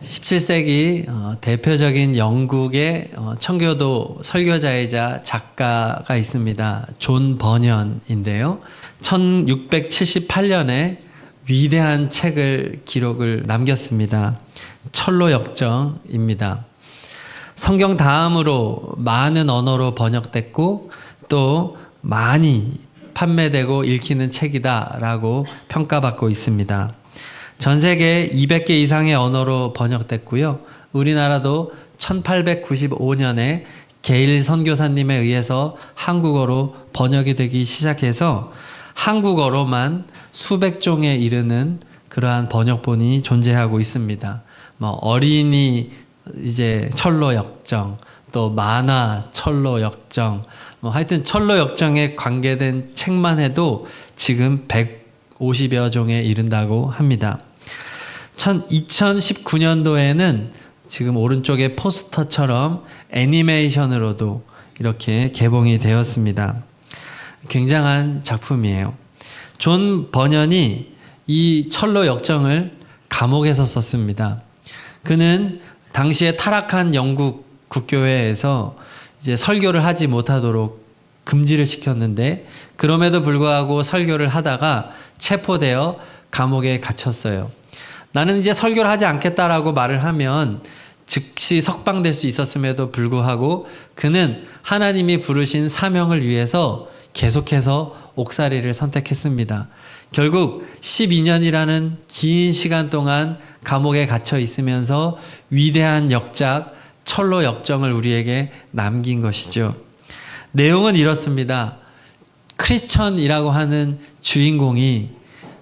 17세기 대표적인 영국의 청교도 설교자이자 작가가 있습니다. 존 버년인데요. 1678년에 위대한 책을 기록을 남겼습니다. 철로 역정입니다. 성경 다음으로 많은 언어로 번역됐고 또 많이 판매되고 읽히는 책이다라고 평가받고 있습니다. 전 세계 200개 이상의 언어로 번역됐고요. 우리나라도 1895년에 게일 선교사님에 의해서 한국어로 번역이 되기 시작해서 한국어로만 수백 종에 이르는 그러한 번역본이 존재하고 있습니다. 어린이 이제 철로 역정, 또 만화 철로 역정, 하여튼 철로 역정에 관계된 책만 해도 지금 150여 종에 이른다고 합니다. 2019년도에는 지금 오른쪽에 포스터처럼 애니메이션으로도 이렇게 개봉이 되었습니다. 굉장한 작품이에요. 존 버년이 이 철로 역정을 감옥에서 썼습니다. 그는 당시에 타락한 영국 국교회에서 이제 설교를 하지 못하도록 금지를 시켰는데 그럼에도 불구하고 설교를 하다가 체포되어 감옥에 갇혔어요. 나는 이제 설교를 하지 않겠다라고 말을 하면 즉시 석방될 수 있었음에도 불구하고 그는 하나님이 부르신 사명을 위해서 계속해서 옥살이를 선택했습니다. 결국 12년이라는 긴 시간 동안 감옥에 갇혀 있으면서 위대한 역작 철로 역정을 우리에게 남긴 것이죠. 내용은 이렇습니다. 크리스천이라고 하는 주인공이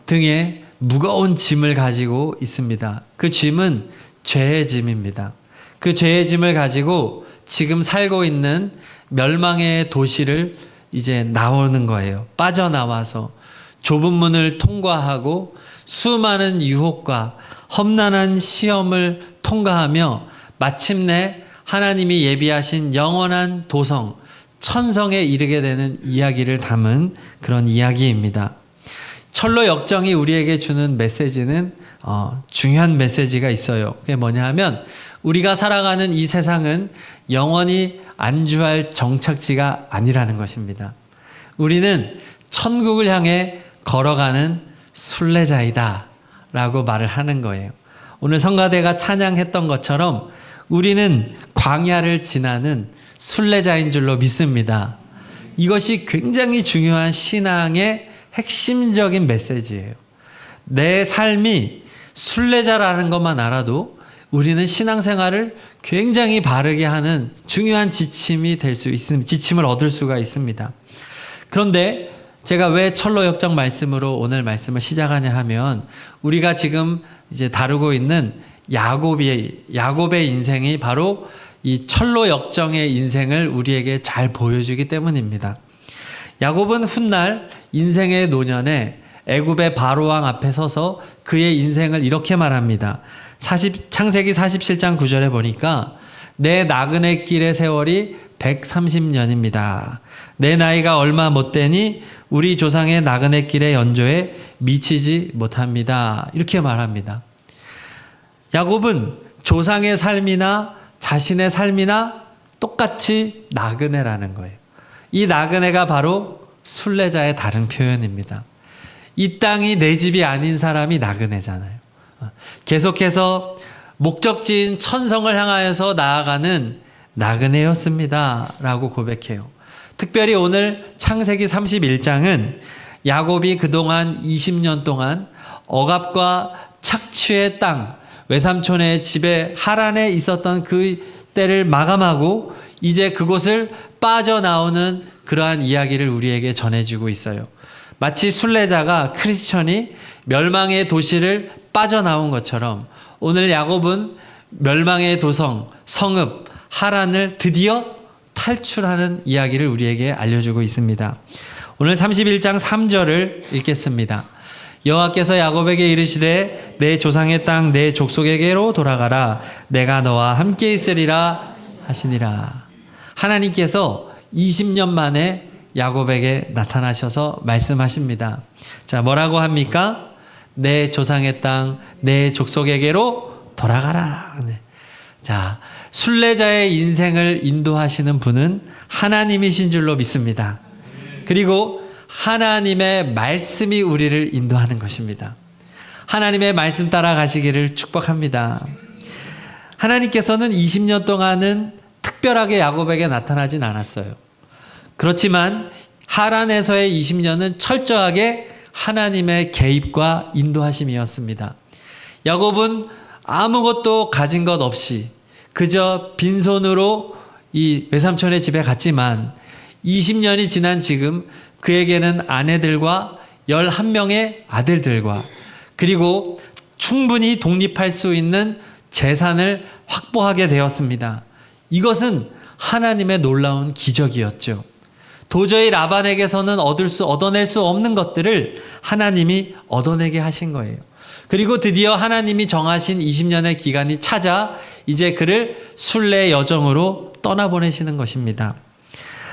등에 무거운 짐을 가지고 있습니다. 그 짐은 죄의 짐입니다. 그 죄의 짐을 가지고 지금 살고 있는 멸망의 도시를 이제 나오는 거예요. 빠져나와서 좁은 문을 통과하고 수많은 유혹과 험난한 시험을 통과하며 마침내 하나님이 예비하신 영원한 도성, 천성에 이르게 되는 이야기를 담은 그런 이야기입니다. 철로 역정이 우리에게 주는 메시지는 중요한 메시지가 있어요. 그게 뭐냐 하면 우리가 살아가는 이 세상은 영원히 안주할 정착지가 아니라는 것입니다. 우리는 천국을 향해 걸어가는 순례자이다 라고 말을 하는 거예요. 오늘 성가대가 찬양했던 것처럼 우리는 광야를 지나는 순례자인 줄로 믿습니다. 이것이 굉장히 중요한 신앙의 핵심적인 메시지예요. 내 삶이 순례자라는 것만 알아도 우리는 신앙생활을 굉장히 바르게 하는 중요한 지침이 될 수 있습니다. 지침을 얻을 수가 있습니다. 그런데 제가 왜 철로 역정 말씀으로 오늘 말씀을 시작하냐 하면 우리가 지금 이제 다루고 있는 야곱의 인생이 바로 이 철로 역정의 인생을 우리에게 잘 보여주기 때문입니다. 야곱은 훗날 인생의 노년에 애굽의 바로왕 앞에 서서 그의 인생을 이렇게 말합니다. 창세기 47장 9절에 보니까 내 나그네 길의 세월이 130년입니다. 내 나이가 얼마 못 되니 우리 조상의 나그네 길의 연조에 미치지 못합니다. 이렇게 말합니다. 야곱은 조상의 삶이나 자신의 삶이나 똑같이 나그네라는 거예요. 이 나그네가 바로 순례자의 다른 표현입니다. 이 땅이 내 집이 아닌 사람이 나그네잖아요. 계속해서 목적지인 천성을 향하여서 나아가는 나그네였습니다 라고 고백해요. 특별히 오늘 창세기 31장은 야곱이 그동안 20년 동안 억압과 착취의 땅, 외삼촌의 집에 하란에 있었던 그 때를 마감하고 이제 그곳을 빠져나오는 그러한 이야기를 우리에게 전해주고 있어요. 마치 순례자가 크리스천이 멸망의 도시를 빠져나온 것처럼 오늘 야곱은 멸망의 도성, 성읍, 하란을 드디어 탈출하는 이야기를 우리에게 알려주고 있습니다. 오늘 31장 3절을 읽겠습니다. 여호와께서 야곱에게 이르시되 내 조상의 땅 내 족속에게로 돌아가라. 내가 너와 함께 있으리라 하시니라. 하나님께서 20년 만에 야곱에게 나타나셔서 말씀하십니다. 자, 뭐라고 합니까? 내 조상의 땅, 내 족속에게로 돌아가라. 네. 자, 순례자의 인생을 인도하시는 분은 하나님이신 줄로 믿습니다. 그리고 하나님의 말씀이 우리를 인도하는 것입니다. 하나님의 말씀 따라 가시기를 축복합니다. 하나님께서는 20년 동안은 특별하게 야곱에게 나타나진 않았어요. 그렇지만 하란에서의 20년은 철저하게 하나님의 개입과 인도하심이었습니다. 야곱은 아무것도 가진 것 없이 그저 빈손으로 이 외삼촌의 집에 갔지만 20년이 지난 지금 그에게는 아내들과 11명의 아들들과 그리고 충분히 독립할 수 있는 재산을 확보하게 되었습니다. 이것은 하나님의 놀라운 기적이었죠. 도저히 라반에게서는 얻어낼 수 없는 것들을 하나님이 얻어내게 하신 거예요. 그리고 드디어 하나님이 정하신 20년의 기간이 찾아 이제 그를 순례 여정으로 떠나보내시는 것입니다.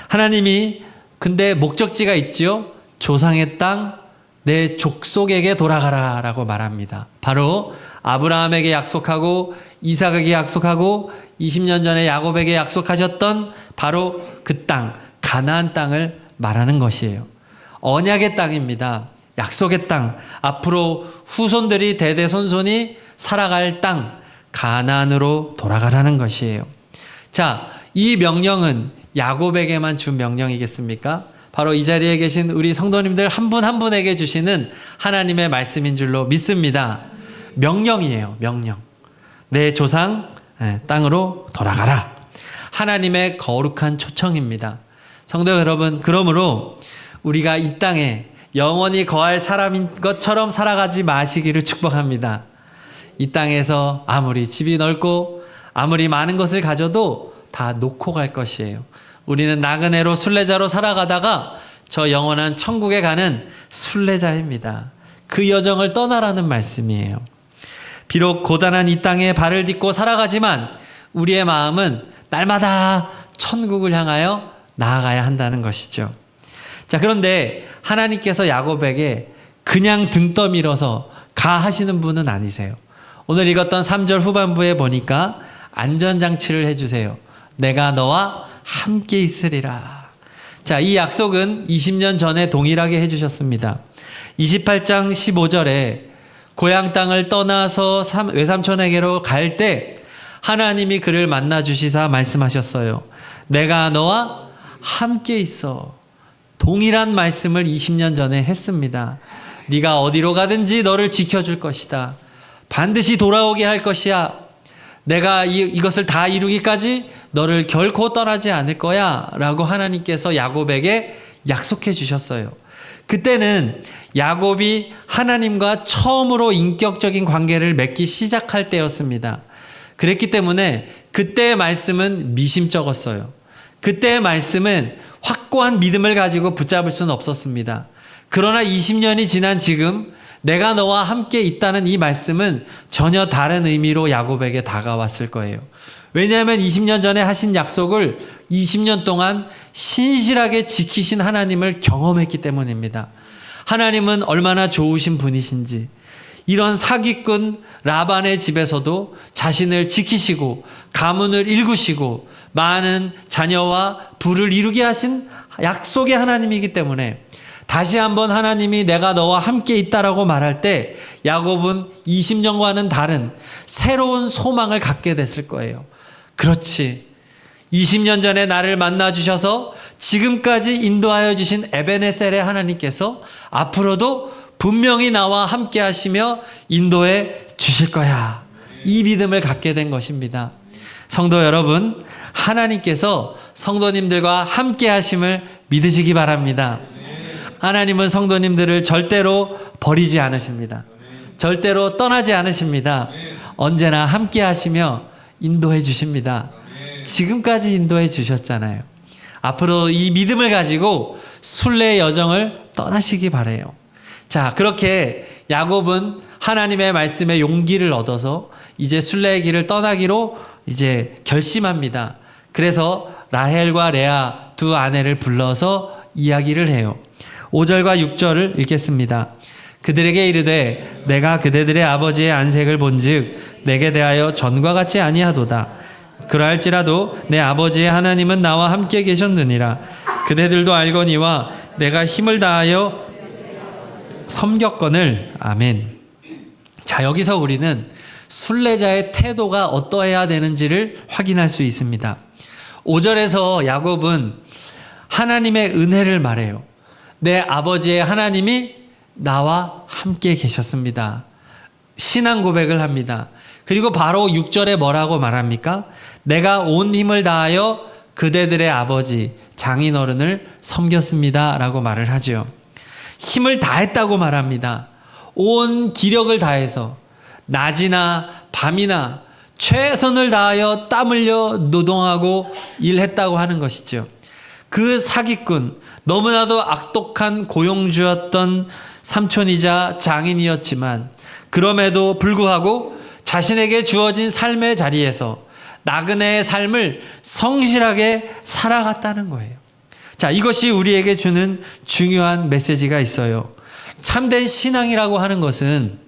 하나님이 근데 목적지가 있죠. 조상의 땅, 내 족속에게 돌아가라 라고 말합니다. 바로 아브라함에게 약속하고 이삭에게 약속하고 20년 전에 야곱에게 약속하셨던 바로 그 땅, 가나안 땅을 말하는 것이에요. 언약의 땅입니다. 약속의 땅, 앞으로 후손들이 대대손손이 살아갈 땅, 가나안으로 돌아가라는 것이에요. 자, 이 명령은 야곱에게만 준 명령이겠습니까? 바로 이 자리에 계신 우리 성도님들 한 분 한 분에게 주시는 하나님의 말씀인 줄로 믿습니다. 명령이에요. 명령. 내 조상 땅으로 돌아가라. 하나님의 거룩한 초청입니다. 성도 여러분, 그러므로 우리가 이 땅에 영원히 거할 사람인 것처럼 살아가지 마시기를 축복합니다. 이 땅에서 아무리 집이 넓고 아무리 많은 것을 가져도 다 놓고 갈 것이에요. 우리는 나그네로 순례자로 살아가다가 저 영원한 천국에 가는 순례자입니다. 그 여정을 떠나라는 말씀이에요. 비록 고단한 이 땅에 발을 딛고 살아가지만 우리의 마음은 날마다 천국을 향하여 나아가야 한다는 것이죠. 자, 그런데 하나님께서 야곱에게 그냥 등 떠밀어서 가 하시는 분은 아니세요. 오늘 읽었던 3절 후반부에 보니까 안전장치를 해주세요. 내가 너와 함께 있으리라. 자, 이 약속은 20년 전에 동일하게 해주셨습니다. 28장 15절에 고향 땅을 떠나서 외삼촌에게로 갈 때 하나님이 그를 만나 주시사 말씀하셨어요. 내가 너와 함께 있어. 동일한 말씀을 20년 전에 했습니다. 네가 어디로 가든지 너를 지켜줄 것이다. 반드시 돌아오게 할 것이야. 내가 이것을 다 이루기까지 너를 결코 떠나지 않을 거야 라고 하나님께서 야곱에게 약속해 주셨어요. 그때는 야곱이 하나님과 처음으로 인격적인 관계를 맺기 시작할 때였습니다. 그랬기 때문에 그때의 말씀은 미심쩍었어요. 그때의 말씀은 확고한 믿음을 가지고 붙잡을 수는 없었습니다. 그러나 20년이 지난 지금 내가 너와 함께 있다는 이 말씀은 전혀 다른 의미로 야곱에게 다가왔을 거예요. 왜냐하면 20년 전에 하신 약속을 20년 동안 신실하게 지키신 하나님을 경험했기 때문입니다. 하나님은 얼마나 좋으신 분이신지, 이런 사기꾼 라반의 집에서도 자신을 지키시고 가문을 일구시고 많은 자녀와 부를 이루게 하신 약속의 하나님이기 때문에 다시 한번 하나님이 내가 너와 함께 있다라고 말할 때 야곱은 20년과는 다른 새로운 소망을 갖게 됐을 거예요. 그렇지. 20년 전에 나를 만나 주셔서 지금까지 인도하여 주신 에베네셀의 하나님께서 앞으로도 분명히 나와 함께 하시며 인도해 주실 거야. 이 믿음을 갖게 된 것입니다. 성도 여러분, 하나님께서 성도님들과 함께 하심을 믿으시기 바랍니다. 하나님은 성도님들을 절대로 버리지 않으십니다. 절대로 떠나지 않으십니다. 언제나 함께 하시며 인도해 주십니다. 지금까지 인도해 주셨잖아요. 앞으로 이 믿음을 가지고 순례의 여정을 떠나시기 바라요. 자, 그렇게 야곱은 하나님의 말씀에 용기를 얻어서 이제 순례의 길을 떠나기로 이제 결심합니다. 그래서 라헬과 레아 두 아내를 불러서 이야기를 해요. 5절과 6절을 읽겠습니다. 그들에게 이르되 내가 그대들의 아버지의 안색을 본즉 내게 대하여 전과 같지 아니하도다. 그러할지라도 내 아버지의 하나님은 나와 함께 계셨느니라. 그대들도 알거니와 내가 힘을 다하여 섬겼거늘. 아멘. 자, 여기서 우리는 순례자의 태도가 어떠해야 되는지를 확인할 수 있습니다. 5절에서 야곱은 하나님의 은혜를 말해요. 내 아버지의 하나님이 나와 함께 계셨습니다. 신앙 고백을 합니다. 그리고 바로 6절에 뭐라고 말합니까? 내가 온 힘을 다하여 그대들의 아버지 장인어른을 섬겼습니다 라고 말을 하죠. 힘을 다했다고 말합니다. 온 기력을 다해서 낮이나 밤이나 최선을 다하여 땀 흘려 노동하고 일했다고 하는 것이죠. 그 사기꾼, 너무나도 악독한 고용주였던 삼촌이자 장인이었지만 그럼에도 불구하고 자신에게 주어진 삶의 자리에서 나그네의 삶을 성실하게 살아갔다는 거예요. 자, 이것이 우리에게 주는 중요한 메시지가 있어요. 참된 신앙이라고 하는 것은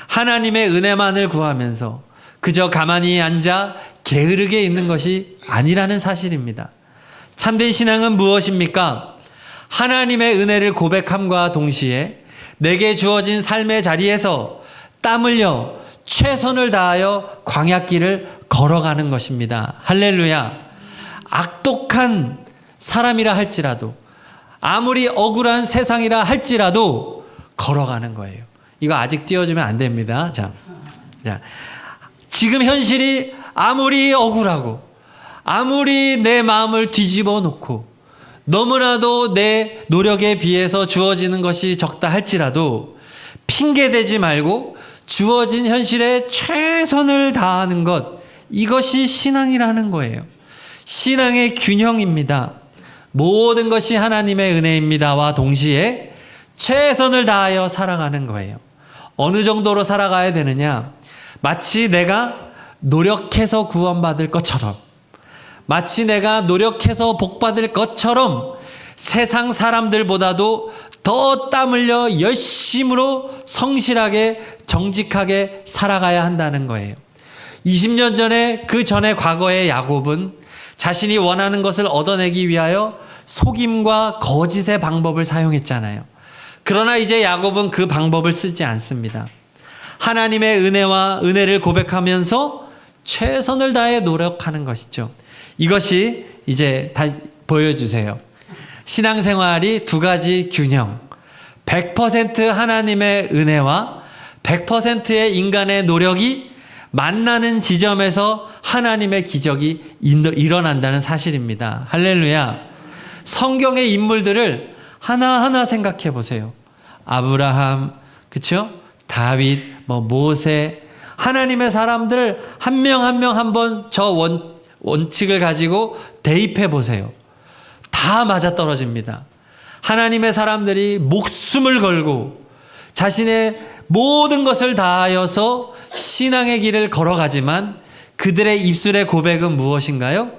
하나님의 은혜만을 구하면서 그저 가만히 앉아 게으르게 있는 것이 아니라는 사실입니다. 참된 신앙은 무엇입니까? 하나님의 은혜를 고백함과 동시에 내게 주어진 삶의 자리에서 땀 흘려 최선을 다하여 광야길을 걸어가는 것입니다. 할렐루야. 악독한 사람이라 할지라도 아무리 억울한 세상이라 할지라도 걸어가는 거예요. 이거 아직 띄워주면 안 됩니다. 자, 지금 현실이 아무리 억울하고 아무리 내 마음을 뒤집어 놓고 너무나도 내 노력에 비해서 주어지는 것이 적다 할지라도 핑계대지 말고 주어진 현실에 최선을 다하는 것, 이것이 신앙이라는 거예요. 신앙의 균형입니다. 모든 것이 하나님의 은혜입니다와 동시에 최선을 다하여 살아가는 거예요. 어느 정도로 살아가야 되느냐? 마치 내가 노력해서 구원받을 것처럼, 마치 내가 노력해서 복받을 것처럼 세상 사람들보다도 더 땀 흘려 열심으로 성실하게 정직하게 살아가야 한다는 거예요. 20년 전에 그 전에 과거의 야곱은 자신이 원하는 것을 얻어내기 위하여 속임과 거짓의 방법을 사용했잖아요. 그러나 이제 야곱은 그 방법을 쓰지 않습니다. 하나님의 은혜를 고백하면서 최선을 다해 노력하는 것이죠. 이것이 이제 다시 보여주세요. 신앙생활이 두 가지 균형. 100% 하나님의 은혜와 100%의 인간의 노력이 만나는 지점에서 하나님의 기적이 일어난다는 사실입니다. 할렐루야. 성경의 인물들을 하나하나 생각해 보세요. 아브라함, 그쵸? 다윗, 모세, 하나님의 사람들 한 명 한 명 한번 저 원칙을 가지고 대입해 보세요. 다 맞아떨어집니다. 하나님의 사람들이 목숨을 걸고 자신의 모든 것을 다하여서 신앙의 길을 걸어가지만 그들의 입술의 고백은 무엇인가요?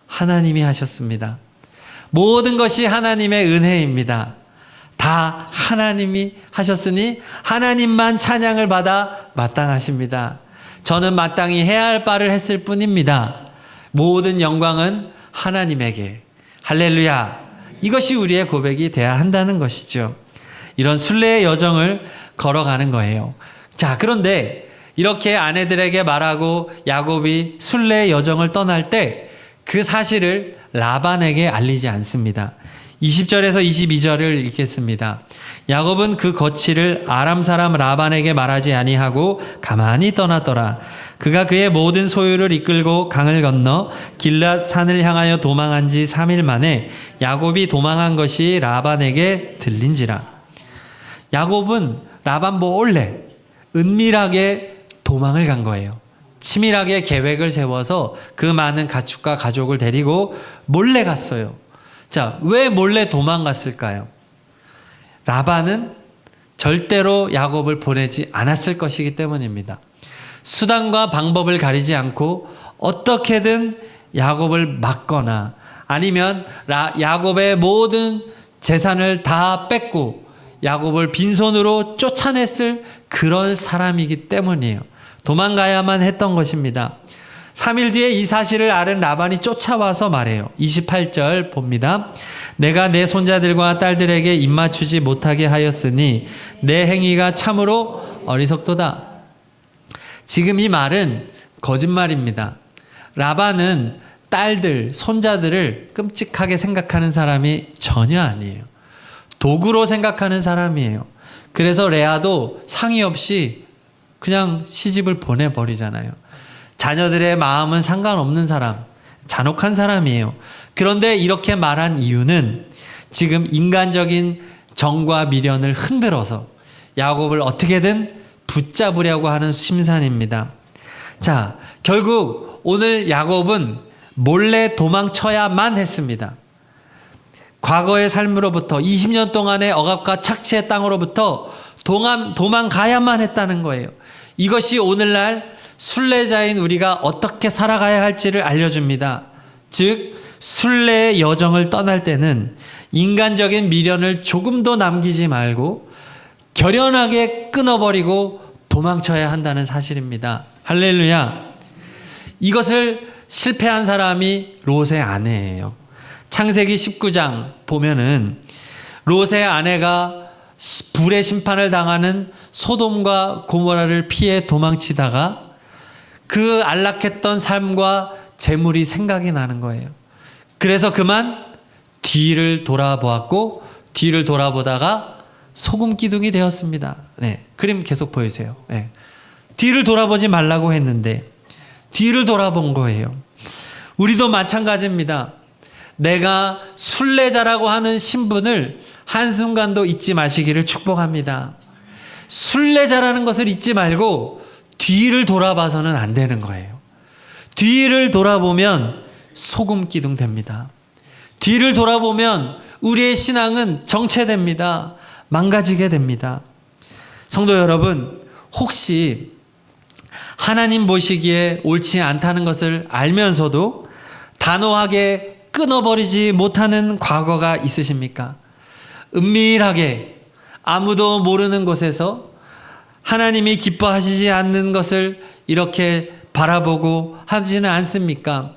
하나님이 하셨습니다. 모든 것이 하나님의 은혜입니다. 다 하나님이 하셨으니 하나님만 찬양을 받아 마땅하십니다. 저는 마땅히 해야 할 바를 했을 뿐입니다. 모든 영광은 하나님에게. 할렐루야. 이것이 우리의 고백이 돼야 한다는 것이죠. 이런 순례의 여정을 걸어가는 거예요. 자, 그런데 이렇게 아내들에게 말하고 야곱이 순례의 여정을 떠날 때 그 사실을 라반에게 알리지 않습니다. 20절에서 22절을 읽겠습니다. 야곱은 그 거취를 아람 사람 라반에게 말하지 아니하고 가만히 떠났더라. 그가 그의 모든 소유를 이끌고 강을 건너 길앗 산을 향하여 도망한 지 3일 만에 야곱이 도망한 것이 라반에게 들린지라. 야곱은 라반 몰래 은밀하게 도망을 간 거예요. 치밀하게 계획을 세워서 그 많은 가축과 가족을 데리고 몰래 갔어요. 자, 왜 몰래 도망갔을까요? 라반은 절대로 야곱을 보내지 않았을 것이기 때문입니다. 수단과 방법을 가리지 않고 어떻게든 야곱을 막거나 아니면 야곱의 모든 재산을 다 뺏고 야곱을 빈손으로 쫓아냈을 그런 사람이기 때문이에요. 도망가야만 했던 것입니다. 3일 뒤에 이 사실을 아는 라반이 쫓아와서 말해요. 28절 봅니다. 내가 내 손자들과 딸들에게 입맞추지 못하게 하였으니 내 행위가 참으로 어리석도다. 지금 이 말은 거짓말입니다. 라반은 딸들, 손자들을 끔찍하게 생각하는 사람이 전혀 아니에요. 도구로 생각하는 사람이에요. 그래서 레아도 상의 없이 그냥 시집을 보내버리잖아요. 자녀들의 마음은 상관없는 사람, 잔혹한 사람이에요. 그런데 이렇게 말한 이유는 지금 인간적인 정과 미련을 흔들어서 야곱을 어떻게든 붙잡으려고 하는 심산입니다. 자, 결국 오늘 야곱은 몰래 도망쳐야만 했습니다. 과거의 삶으로부터 20년 동안의 억압과 착취의 땅으로부터 도망가야만 했다는 거예요. 이것이 오늘날 순례자인 우리가 어떻게 살아가야 할지를 알려줍니다. 즉 순례의 여정을 떠날 때는 인간적인 미련을 조금도 남기지 말고 결연하게 끊어버리고 도망쳐야 한다는 사실입니다. 할렐루야. 이것을 실패한 사람이 롯의 아내예요. 창세기 19장 보면은 롯의 아내가 불의 심판을 당하는 소돔과 고모라를 피해 도망치다가 그 안락했던 삶과 재물이 생각이 나는 거예요. 그래서 그만 뒤를 돌아보았고 뒤를 돌아보다가 소금 기둥이 되었습니다. 네, 그림 계속 보여주세요. 네. 뒤를 돌아보지 말라고 했는데 뒤를 돌아본 거예요. 우리도 마찬가지입니다. 내가 순례자라고 하는 신분을 한순간도 잊지 마시기를 축복합니다. 순례자라는 것을 잊지 말고 뒤를 돌아봐서는 안 되는 거예요. 뒤를 돌아보면 소금 기둥 됩니다. 뒤를 돌아보면 우리의 신앙은 정체됩니다. 망가지게 됩니다. 성도 여러분, 혹시 하나님 보시기에 옳지 않다는 것을 알면서도 단호하게 끊어버리지 못하는 과거가 있으십니까? 은밀하게 아무도 모르는 곳에서 하나님이 기뻐하시지 않는 것을 이렇게 바라보고 하지는 않습니까?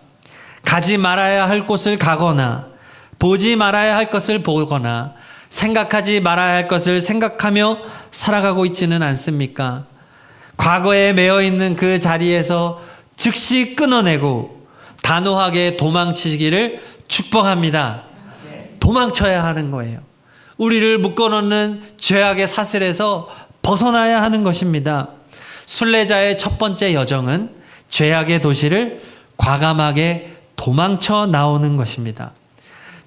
가지 말아야 할 곳을 가거나 보지 말아야 할 것을 보거나 생각하지 말아야 할 것을 생각하며 살아가고 있지는 않습니까? 과거에 매여 있는 그 자리에서 즉시 끊어내고 단호하게 도망치기를 축복합니다. 도망쳐야 하는 거예요. 우리를 묶어놓는 죄악의 사슬에서 벗어나야 하는 것입니다. 순례자의 첫 번째 여정은 죄악의 도시를 과감하게 도망쳐 나오는 것입니다.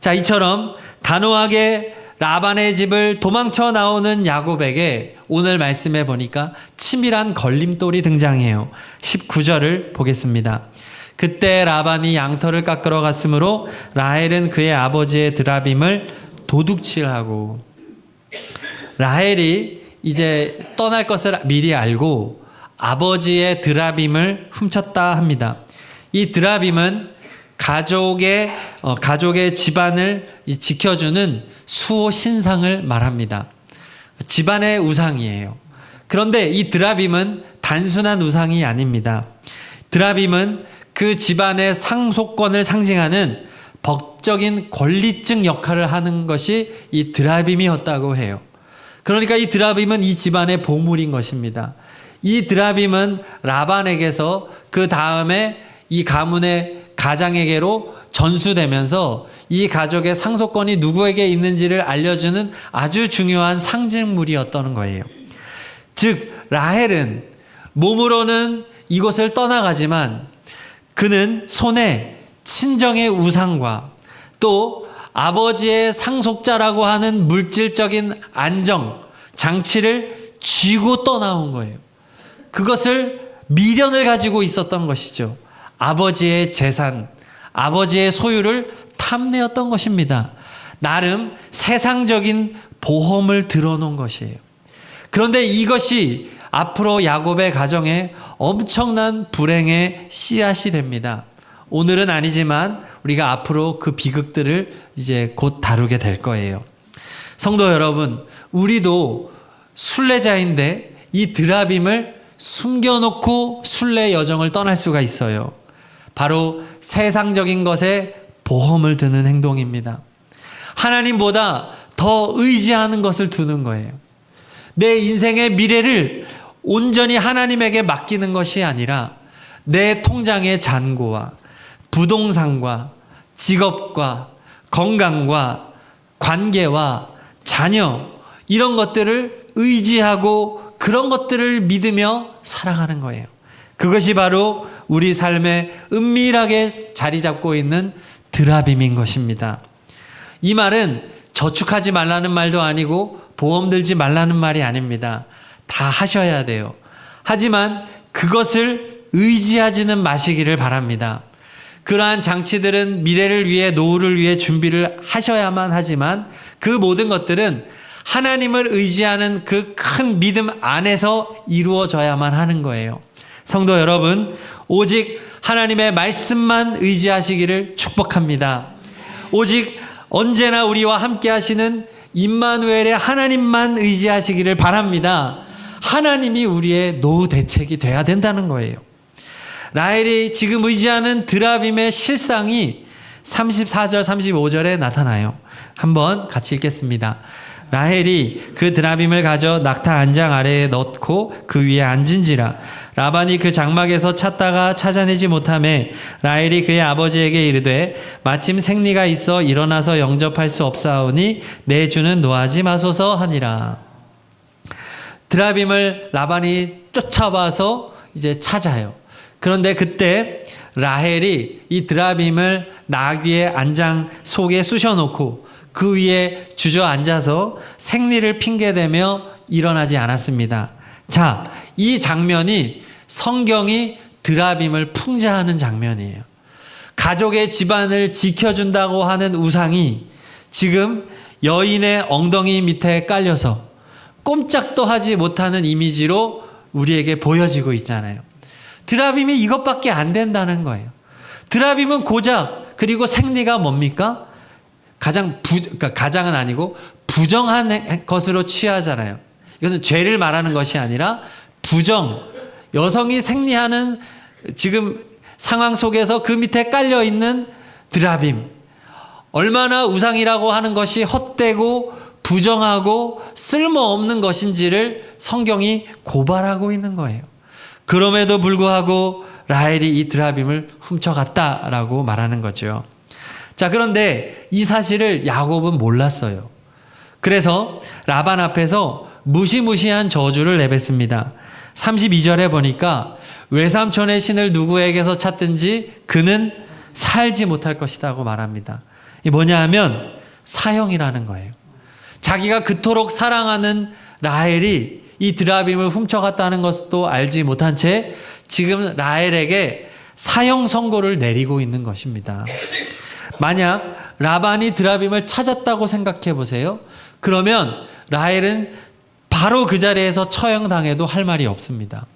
자, 이처럼 단호하게 라반의 집을 도망쳐 나오는 야곱에게 오늘 말씀해 보니까 치밀한 걸림돌이 등장해요. 19절을 보겠습니다. 그때 라반이 양털을 깎으러 갔으므로 라헬은 그의 아버지의 드라빔을 도둑질하고, 라헬이 이제 떠날 것을 미리 알고 아버지의 드라빔을 훔쳤다 합니다. 이 드라빔은 가족의 집안을 지켜주는 수호 신상을 말합니다. 집안의 우상이에요. 그런데 이 드라빔은 단순한 우상이 아닙니다. 드라빔은 그 집안의 상속권을 상징하는 법적인 권리증 역할을 하는 것이 이 드라빔이었다고 해요. 그러니까 이 드라빔은 이 집안의 보물인 것입니다. 이 드라빔은 라반에게서 그 다음에 이 가문의 가장에게로 전수되면서 이 가족의 상속권이 누구에게 있는지를 알려주는 아주 중요한 상징물이었던 거예요. 즉 라헬은 몸으로는 이곳을 떠나가지만 그는 손에 친정의 우상과 또 아버지의 상속자라고 하는 물질적인 안정, 장치를 쥐고 떠나온 거예요. 그것을 미련을 가지고 있었던 것이죠. 아버지의 재산, 아버지의 소유를 탐내었던 것입니다. 나름 세상적인 보험을 들어놓은 것이에요. 그런데 이것이 앞으로 야곱의 가정에 엄청난 불행의 씨앗이 됩니다. 오늘은 아니지만 우리가 앞으로 그 비극들을 이제 곧 다루게 될 거예요. 성도 여러분, 우리도 순례자인데 이 드라빔을 숨겨놓고 순례 여정을 떠날 수가 있어요. 바로 세상적인 것에 보험을 드는 행동입니다. 하나님보다 더 의지하는 것을 두는 거예요. 내 인생의 미래를 온전히 하나님에게 맡기는 것이 아니라 내 통장의 잔고와 부동산과 직업과 건강과 관계와 자녀 이런 것들을 의지하고 그런 것들을 믿으며 살아가는 거예요. 그것이 바로 우리 삶에 은밀하게 자리 잡고 있는 드라빔인 것입니다. 이 말은 저축하지 말라는 말도 아니고 보험 들지 말라는 말이 아닙니다. 다 하셔야 돼요. 하지만 그것을 의지하지는 마시기를 바랍니다. 그러한 장치들은 미래를 위해 노후를 위해 준비를 하셔야만 하지만 그 모든 것들은 하나님을 의지하는 그 큰 믿음 안에서 이루어져야만 하는 거예요. 성도 여러분, 오직 하나님의 말씀만 의지하시기를 축복합니다. 오직 언제나 우리와 함께 하시는 임마누엘의 하나님만 의지하시기를 바랍니다. 하나님이 우리의 노후 대책이 돼야 된다는 거예요. 라헬이 지금 의지하는 드라빔의 실상이 34절 35절에 나타나요. 한번 같이 읽겠습니다. 라헬이 그 드라빔을 가져 낙타 안장 아래에 넣고 그 위에 앉은지라. 라반이 그 장막에서 찾다가 찾아내지 못하매 라헬이 그의 아버지에게 이르되 마침 생리가 있어 일어나서 영접할 수 없사오니 내 주는 노하지 마소서 하니라. 드라빔을 라반이 쫓아와서 이제 찾아요. 그런데 그때 라헬이 이 드라빔을 나귀의 안장 속에 쑤셔놓고 그 위에 주저앉아서 생리를 핑계대며 일어나지 않았습니다. 자, 이 장면이 성경이 드라빔을 풍자하는 장면이에요. 가족의 집안을 지켜준다고 하는 우상이 지금 여인의 엉덩이 밑에 깔려서 꼼짝도 하지 못하는 이미지로 우리에게 보여지고 있잖아요. 드라빔이 이것밖에 안 된다는 거예요. 드라빔은 고작 그리고 생리가 뭡니까? 그러니까 가장은 아니고 부정한 것으로 취하잖아요. 이것은 죄를 말하는 것이 아니라 부정, 여성이 생리하는 지금 상황 속에서 그 밑에 깔려 있는 드라빔. 얼마나 우상이라고 하는 것이 헛되고 부정하고 쓸모없는 것인지를 성경이 고발하고 있는 거예요. 그럼에도 불구하고 라헬이 이 드라빔을 훔쳐갔다라고 말하는 거죠. 자, 그런데 이 사실을 야곱은 몰랐어요. 그래서 라반 앞에서 무시무시한 저주를 내뱉습니다. 32절에 보니까 외삼촌의 신을 누구에게서 찾든지 그는 살지 못할 것이라고 말합니다. 이게 뭐냐 하면 사형이라는 거예요. 자기가 그토록 사랑하는 라헬이 이 드라빔을 훔쳐갔다는 것도 알지 못한 채 지금 라헬에게 사형 선고를 내리고 있는 것입니다. 만약 라반이 드라빔을 찾았다고 생각해 보세요. 그러면 라헬은 바로 그 자리에서 처형당해도 할 말이 없습니다.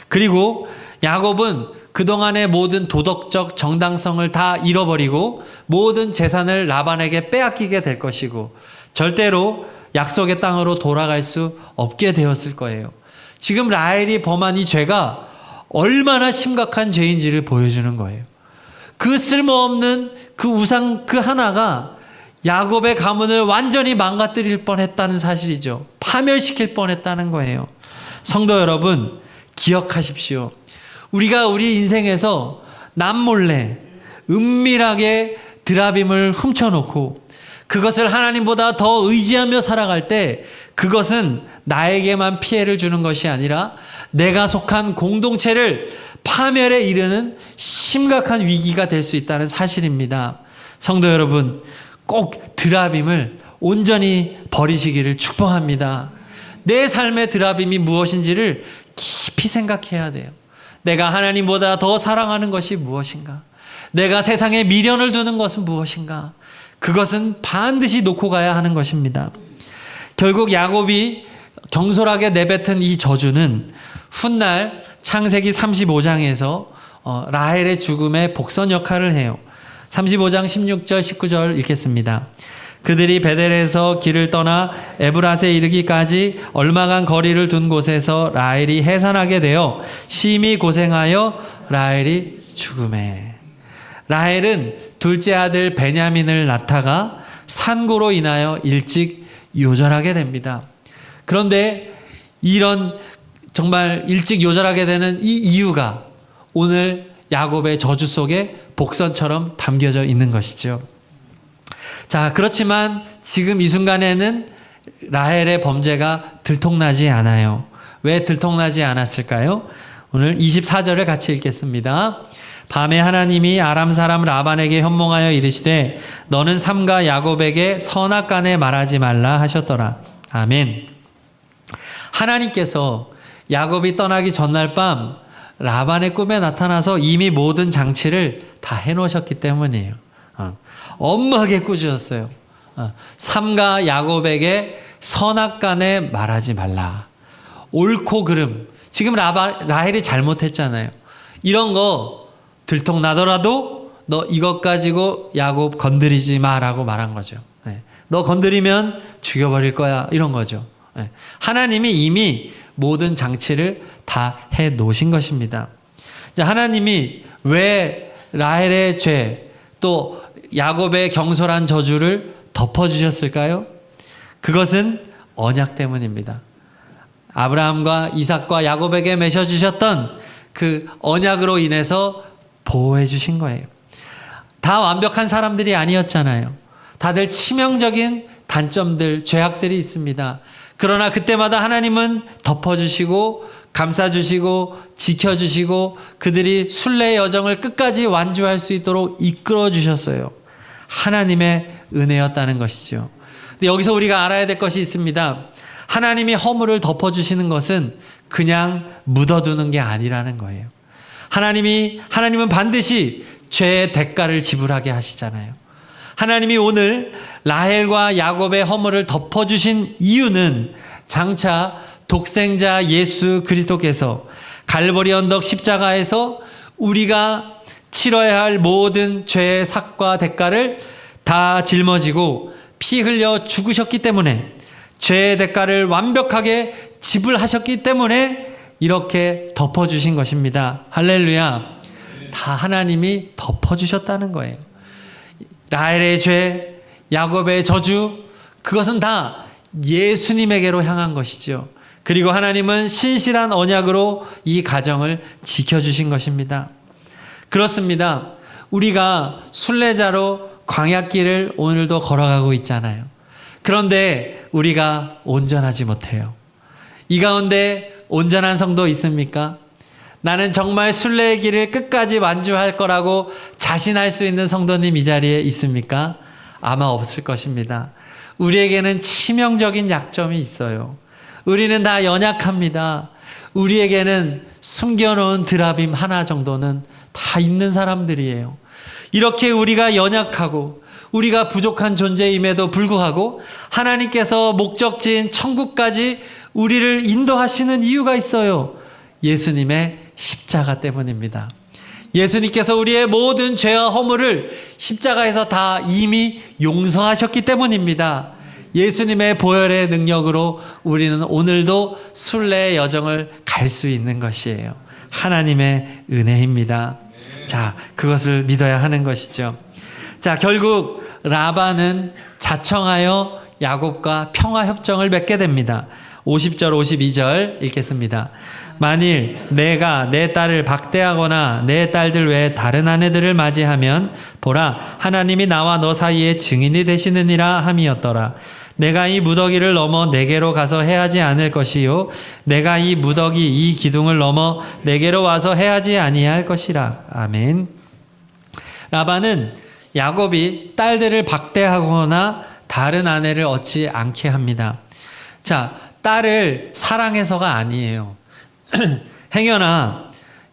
그리고 야곱은 그동안의 모든 도덕적 정당성을 다 잃어버리고 모든 재산을 라반에게 빼앗기게 될 것이고 절대로 약속의 땅으로 돌아갈 수 없게 되었을 거예요. 지금 라헬이 범한 이 죄가 얼마나 심각한 죄인지를 보여주는 거예요. 그 쓸모없는 그 우상 그 하나가 야곱의 가문을 완전히 망가뜨릴 뻔했다는 사실이죠. 파멸시킬 뻔했다는 거예요. 성도 여러분, 기억하십시오. 우리가 우리 인생에서 남몰래 은밀하게 드라빔을 훔쳐놓고 그것을 하나님보다 더 의지하며 살아갈 때 그것은 나에게만 피해를 주는 것이 아니라 내가 속한 공동체를 파멸에 이르는 심각한 위기가 될 수 있다는 사실입니다. 성도 여러분, 꼭 드라빔을 온전히 버리시기를 축복합니다. 내 삶의 드라빔이 무엇인지를 깊이 생각해야 돼요. 내가 하나님보다 더 사랑하는 것이 무엇인가? 내가 세상에 미련을 두는 것은 무엇인가? 그것은 반드시 놓고 가야 하는 것입니다. 결국 야곱이 경솔하게 내뱉은 이 저주는 훗날 창세기 35장에서 라헬의 죽음의 복선 역할을 해요. 35장 16절 19절 읽겠습니다. 그들이 베델에서 길을 떠나 에브랏에 이르기까지 얼마간 거리를 둔 곳에서 라헬이 해산하게 되어 심히 고생하여 라헬이 죽음에. 라헬은 둘째 아들 베냐민을 낳다가 산고로 인하여 일찍 요절하게 됩니다. 그런데 이런 정말 일찍 요절하게 되는 이 이유가 오늘 야곱의 저주 속에 복선처럼 담겨져 있는 것이죠. 자, 그렇지만 지금 이 순간에는 라헬의 범죄가 들통나지 않아요. 왜 들통나지 않았을까요? 오늘 24절을 같이 읽겠습니다. 밤에 하나님이 아람 사람 라반에게 현몽하여 이르시되 너는 삼가 야곱에게 선악간에 말하지 말라 하셨더라. 아멘. 하나님께서 야곱이 떠나기 전날 밤 라반의 꿈에 나타나서 이미 모든 장치를 다 해놓으셨기 때문이에요. 엄하게 꾸짖었어요. 삼가 야곱에게 선악간에 말하지 말라. 옳고 그름. 지금 라헬이 잘못했잖아요. 이런 거 들통나더라도 너 이것 가지고 야곱 건드리지 마라고 말한 거죠. 너 건드리면 죽여버릴 거야. 이런 거죠. 하나님이 이미 모든 장치를 다 해 놓으신 것입니다. 자, 하나님이 왜 라헬의 죄 또 야곱의 경솔한 저주를 덮어주셨을까요? 그것은 언약 때문입니다. 아브라함과 이삭과 야곱에게 맺어주셨던 그 언약으로 인해서 보호해 주신 거예요. 다 완벽한 사람들이 아니었잖아요. 다들 치명적인 단점들, 죄악들이 있습니다. 그러나 그때마다 하나님은 덮어주시고 감싸주시고 지켜주시고 그들이 순례의 여정을 끝까지 완주할 수 있도록 이끌어 주셨어요. 하나님의 은혜였다는 것이죠. 근데 여기서 우리가 알아야 될 것이 있습니다. 하나님이 허물을 덮어주시는 것은 그냥 묻어두는 게 아니라는 거예요. 하나님은 반드시 죄의 대가를 지불하게 하시잖아요. 하나님이 오늘 라헬과 야곱의 허물을 덮어주신 이유는 장차 독생자 예수 그리스도께서 갈보리 언덕 십자가에서 우리가 치러야 할 모든 죄의 삭과 대가를 다 짊어지고 피 흘려 죽으셨기 때문에 죄의 대가를 완벽하게 지불하셨기 때문에 이렇게 덮어주신 것입니다. 할렐루야. 다 하나님이 덮어주셨다는 거예요. 라헬의 죄, 야곱의 저주, 그것은 다 예수님에게로 향한 것이죠. 그리고 하나님은 신실한 언약으로 이 가정을 지켜주신 것입니다. 그렇습니다. 우리가 순례자로 광야길을 오늘도 걸어가고 있잖아요. 그런데 우리가 온전하지 못해요. 이 가운데 온전한 성도 있습니까? 나는 정말 순례의 길을 끝까지 완주할 거라고 자신할 수 있는 성도님 이 자리에 있습니까? 아마 없을 것입니다. 우리에게는 치명적인 약점이 있어요. 우리는 다 연약합니다. 우리에게는 숨겨놓은 드라빔 하나 정도는 다 있는 사람들이에요. 이렇게 우리가 연약하고 우리가 부족한 존재임에도 불구하고 하나님께서 목적지인 천국까지 우리를 인도하시는 이유가 있어요. 예수님의 십자가 때문입니다. 예수님께서 우리의 모든 죄와 허물을 십자가에서 다 이미 용서하셨기 때문입니다. 예수님의 보혈의 능력으로 우리는 오늘도 순례의 여정을 갈 수 있는 것이에요. 하나님의 은혜입니다. 자, 그것을 믿어야 하는 것이죠. 자, 결국 라반은 자청하여 야곱과 평화협정을 맺게 됩니다. 50절 52절 읽겠습니다. 만일 내가 내 딸을 박대하거나 내 딸들 외에 다른 아내들을 맞이하면 보라 하나님이 나와 너 사이에 증인이 되시느니라 함이었더라. 내가 이 무더기를 넘어 내게로 가서 해하지 않을 것이요 내가 이 무더기 이 기둥을 넘어 내게로 와서 해하지 아니할 것이라. 아멘. 라반은 야곱이 딸들을 박대하거나 다른 아내를 얻지 않게 합니다. 자, 딸을 사랑해서가 아니에요. 행여나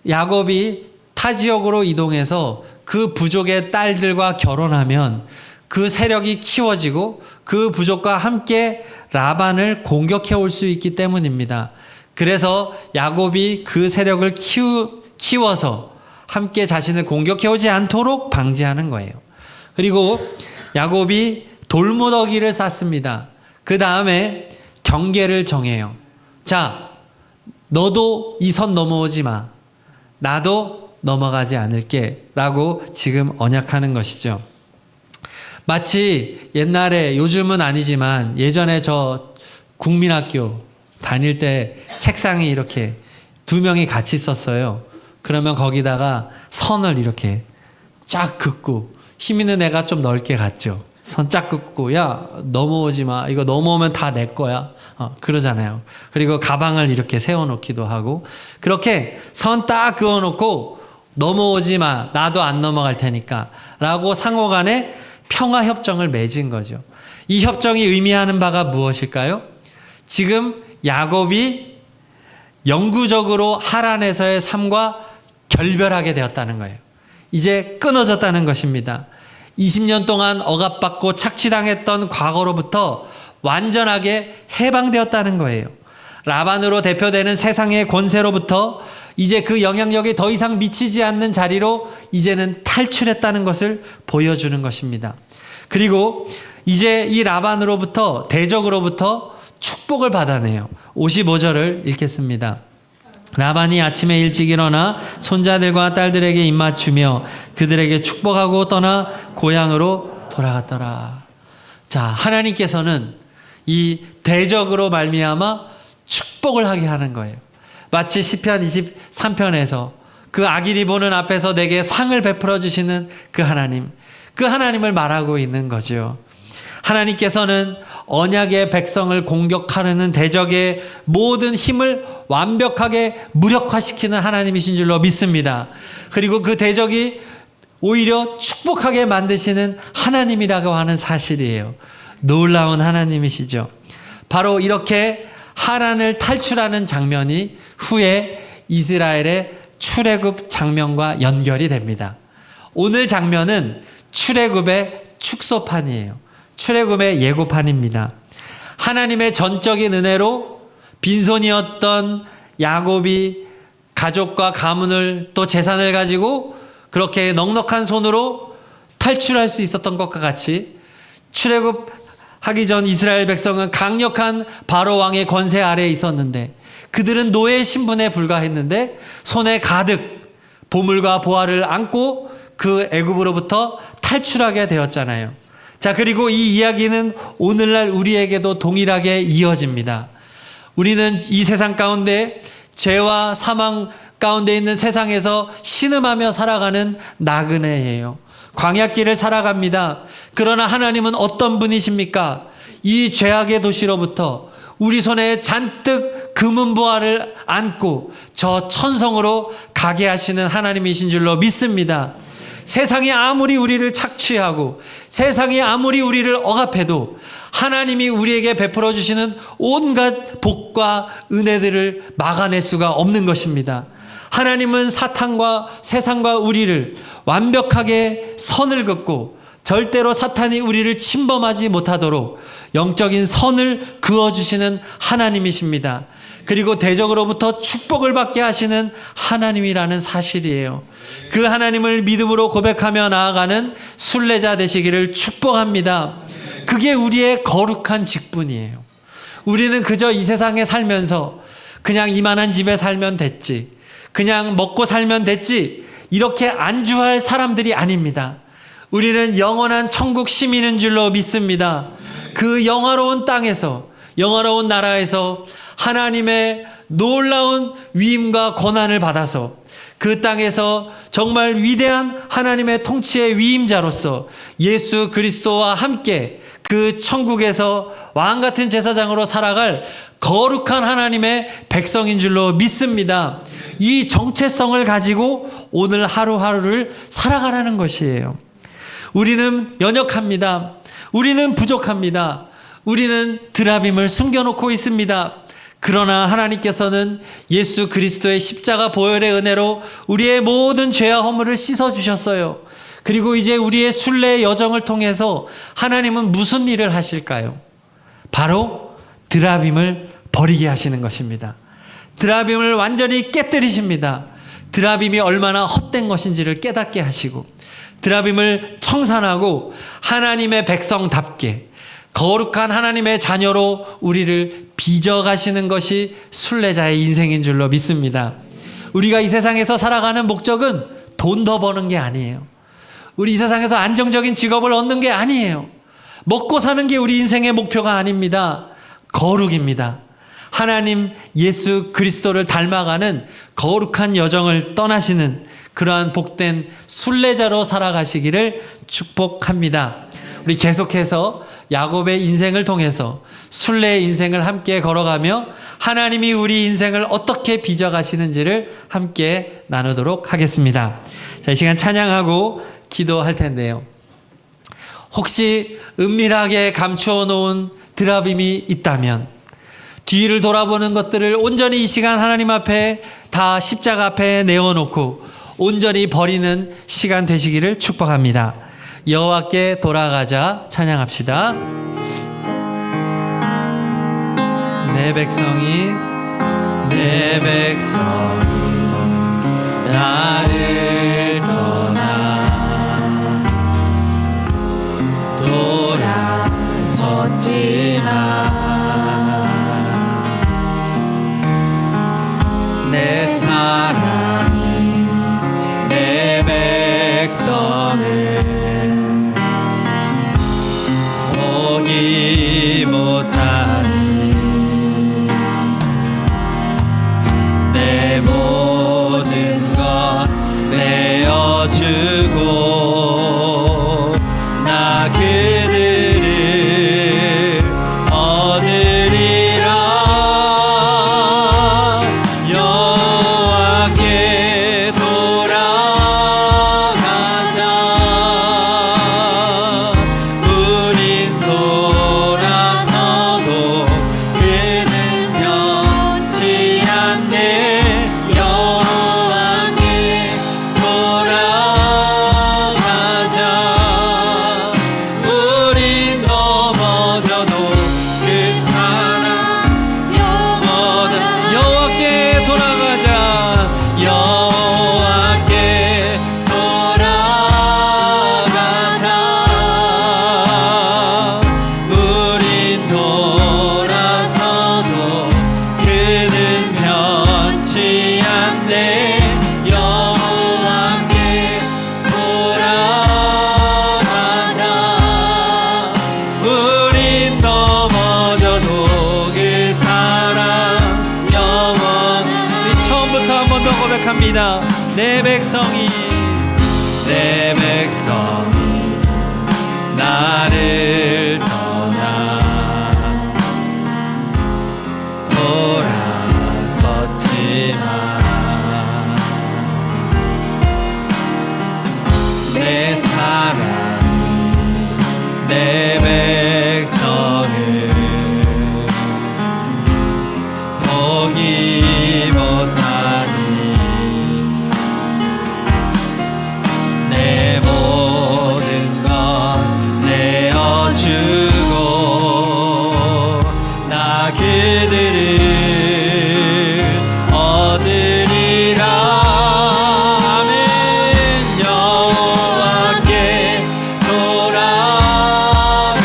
야곱이 타 지역으로 이동해서 그 부족의 딸들과 결혼하면 그 세력이 키워지고 그 부족과 함께 라반을 공격해 올 수 있기 때문입니다. 그래서 야곱이 그 세력을 키워서 함께 자신을 공격해 오지 않도록 방지하는 거예요. 그리고 야곱이 돌무더기를 쌓습니다. 그 다음에 경계를 정해요. 자, 너도 이 선 넘어오지 마. 나도 넘어가지 않을게. 라고 지금 언약하는 것이죠. 마치 옛날에, 요즘은 아니지만 예전에 저 국민학교 다닐 때 책상이 이렇게 두 명이 같이 있었어요. 그러면 거기다가 선을 이렇게 쫙 긋고, 힘 있는 애가 좀 넓게 갔죠. 선 쫙 긋고, 야, 넘어오지 마. 이거 넘어오면 다 내 거야. 그러잖아요. 그리고 가방을 이렇게 세워놓기도 하고, 그렇게 선 딱 그어놓고, 넘어오지 마. 나도 안 넘어갈 테니까. 라고 상호 간에 평화협정을 맺은 거죠. 이 협정이 의미하는 바가 무엇일까요? 지금 야곱이 영구적으로 하란에서의 삶과 결별하게 되었다는 거예요. 이제 끊어졌다는 것입니다. 20년 동안 억압받고 착취당했던 과거로부터 완전하게 해방되었다는 거예요. 라반으로 대표되는 세상의 권세로부터 이제 그 영향력이 더 이상 미치지 않는 자리로 이제는 탈출했다는 것을 보여주는 것입니다. 그리고 이제 이 라반으로부터, 대적으로부터 축복을 받아내요. 55절을 읽겠습니다. 라반이 아침에 일찍 일어나 손자들과 딸들에게 입맞추며 그들에게 축복하고 떠나 고향으로 돌아갔더라. 자, 하나님께서는 이 대적으로 말미암아 축복을 하게 하는 거예요. 마치 시편 23편에서 그 악인이 보는 앞에서 내게 상을 베풀어 주시는 그 하나님을 말하고 있는 거죠. 하나님께서는 언약의 백성을 공격하려는 대적의 모든 힘을 완벽하게 무력화시키는 하나님이신 줄로 믿습니다. 그리고 그 대적이 오히려 축복하게 만드시는 하나님이라고 하는 사실이에요. 놀라운 하나님이시죠. 바로 이렇게 하란을 탈출하는 장면이 후에 이스라엘의 출애굽 장면과 연결이 됩니다. 오늘 장면은 출애굽의 축소판이에요. 출애굽의 예고판입니다. 하나님의 전적인 은혜로 빈손이었던 야곱이 가족과 가문을 또 재산을 가지고 그렇게 넉넉한 손으로 탈출할 수 있었던 것과 같이 출애굽하기 전 이스라엘 백성은 강력한 바로 왕의 권세 아래에 있었는데 그들은 노예 신분에 불과했는데 손에 가득 보물과 보화를 안고 그 애굽으로부터 탈출하게 되었잖아요. 자, 그리고 이 이야기는 오늘날 우리에게도 동일하게 이어집니다. 우리는 이 세상 가운데 죄와 사망 가운데 있는 세상에서 신음하며 살아가는 나그네예요. 광야길을 살아갑니다. 그러나 하나님은 어떤 분이십니까? 이 죄악의 도시로부터 우리 손에 잔뜩 금은 보화를 안고 저 천성으로 가게 하시는 하나님이신 줄로 믿습니다. 세상이 아무리 우리를 착취하고 세상이 아무리 우리를 억압해도 하나님이 우리에게 베풀어 주시는 온갖 복과 은혜들을 막아낼 수가 없는 것입니다. 하나님은 사탄과 세상과 우리를 완벽하게 선을 긋고 절대로 사탄이 우리를 침범하지 못하도록 영적인 선을 그어주시는 하나님이십니다. 그리고 대적으로부터 축복을 받게 하시는 하나님이라는 사실이에요. 그 하나님을 믿음으로 고백하며 나아가는 순례자 되시기를 축복합니다. 그게 우리의 거룩한 직분이에요. 우리는 그저 이 세상에 살면서 그냥 이만한 집에 살면 됐지, 그냥 먹고 살면 됐지, 이렇게 안주할 사람들이 아닙니다. 우리는 영원한 천국 시민인 줄로 믿습니다. 그 영화로운 땅에서, 영화로운 나라에서 하나님의 놀라운 위임과 권한을 받아서 그 땅에서 정말 위대한 하나님의 통치의 위임자로서 예수 그리스도와 함께 그 천국에서 왕같은 제사장으로 살아갈 거룩한 하나님의 백성인 줄로 믿습니다. 이 정체성을 가지고 오늘 하루하루를 살아가라는 것이에요. 우리는 연약합니다. 우리는 부족합니다. 우리는 드라빔을 숨겨놓고 있습니다. 그러나 하나님께서는 예수 그리스도의 십자가 보혈의 은혜로 우리의 모든 죄와 허물을 씻어주셨어요. 그리고 이제 우리의 순례의 여정을 통해서 하나님은 무슨 일을 하실까요? 바로 드라빔을 버리게 하시는 것입니다. 드라빔을 완전히 깨뜨리십니다. 드라빔이 얼마나 헛된 것인지를 깨닫게 하시고 드라빔을 청산하고 하나님의 백성답게 거룩한 하나님의 자녀로 우리를 빚어가시는 것이 순례자의 인생인 줄로 믿습니다. 우리가 이 세상에서 살아가는 목적은 돈 더 버는 게 아니에요. 우리 이 세상에서 안정적인 직업을 얻는 게 아니에요. 먹고 사는 게 우리 인생의 목표가 아닙니다. 거룩입니다. 하나님 예수 그리스도를 닮아가는 거룩한 여정을 떠나시는 그러한 복된 순례자로 살아가시기를 축복합니다. 우리 계속해서 야곱의 인생을 통해서 순례의 인생을 함께 걸어가며 하나님이 우리 인생을 어떻게 빚어가시는지를 함께 나누도록 하겠습니다. 자, 이 시간 찬양하고 기도할 텐데요. 혹시 은밀하게 감추어 놓은 드라빔이 있다면 뒤를 돌아보는 것들을 온전히 이 시간 하나님 앞에 다 십자가 앞에 내어놓고 온전히 버리는 시간 되시기를 축복합니다. 여호와께 돌아가자 찬양합시다. 내 백성이 나를 떠나 돌아섰지만 내 사랑이 내 백성을 보기 못하니 내 모든 것 내어주고 나 그들을 얻으리라. 여호와께 돌아가자. 우린 돌아서도 그는 변치 않네. 여호와께 돌아가자. 우린 넘어져도 그 사랑 영원한. 여호와께 돌아가자. 여호와께 돌아가자. 우린 돌아서도 그는 변치 않네. 여호와께 돌아가자. 우린 넘어져도 그 사랑 영원. 우리 처음부터 한 번 더 고백합니다. 내 백성이 나를 떠나 돌아섰지만 내 사랑이 내 백성을 보기 못하니 내 모든 것 내어주고 나 그들을 얻으리라. 아멘. 여호와께 돌아가자.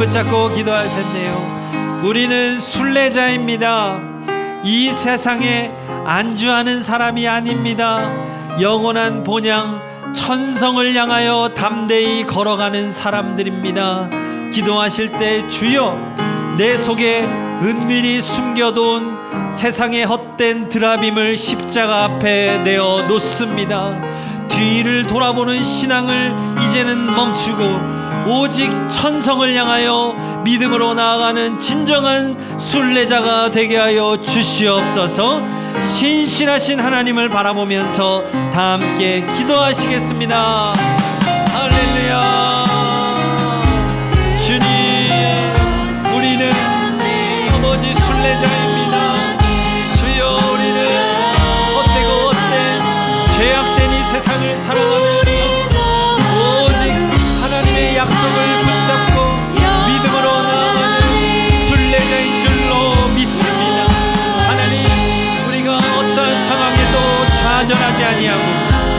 붙잡고 기도할 텐데요. 우리는 순례자입니다. 이 세상에 안주하는 사람이 아닙니다. 영원한 본향 천성을 향하여 담대히 걸어가는 사람들입니다. 기도하실 때 주여 내 속에 은밀히 숨겨둔 세상의 헛된 드라빔을 십자가 앞에 내어 놓습니다. 뒤를 돌아보는 신앙을 이제는 멈추고 오직 천성을 향하여 믿음으로 나아가는 진정한 순례자가 되게 하여 주시옵소서. 신실하신 하나님을 바라보면서 다 함께 기도하시겠습니다. 할렐루야. 주님, 우리는 아버지 순례자입니다. 주여, 우리는 헛되고 헛된 죄악된 이 세상을 살아가면서 오직 하나님의 약속을 붙잡고 믿음으로 나아가는 순례자인 줄로 믿습니다. 하나님, 우리가 어떠한 상황에도 좌절하지 아니하고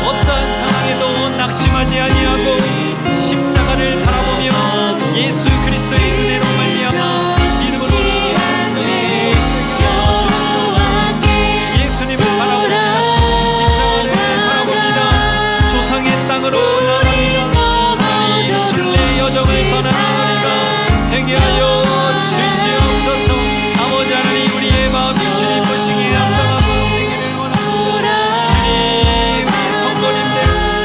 어떠한 상황에도 낙심하지 아니하고 십자가를 바라보며 예수 그리스도의 은혜로 말미암아 믿음으로 예수님을 바라봅니다. 십자가를 바라봅니다. 조상의 땅으로 나갑니다. 이 순례 여정을 떠나는 우리가 되게 하여 주시옵소서. 아버지 하나님, 우리의 마음이 주님 보시기에 합당하고 되기를 원합니다. 주님, 우리 성도님들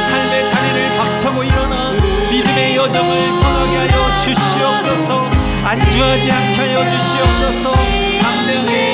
삶의 자리를 박차고 일어나 믿음의 여정을 떠나게 하여 주시옵소서. 안주하지 않게 하여 주시옵소서. 담대하게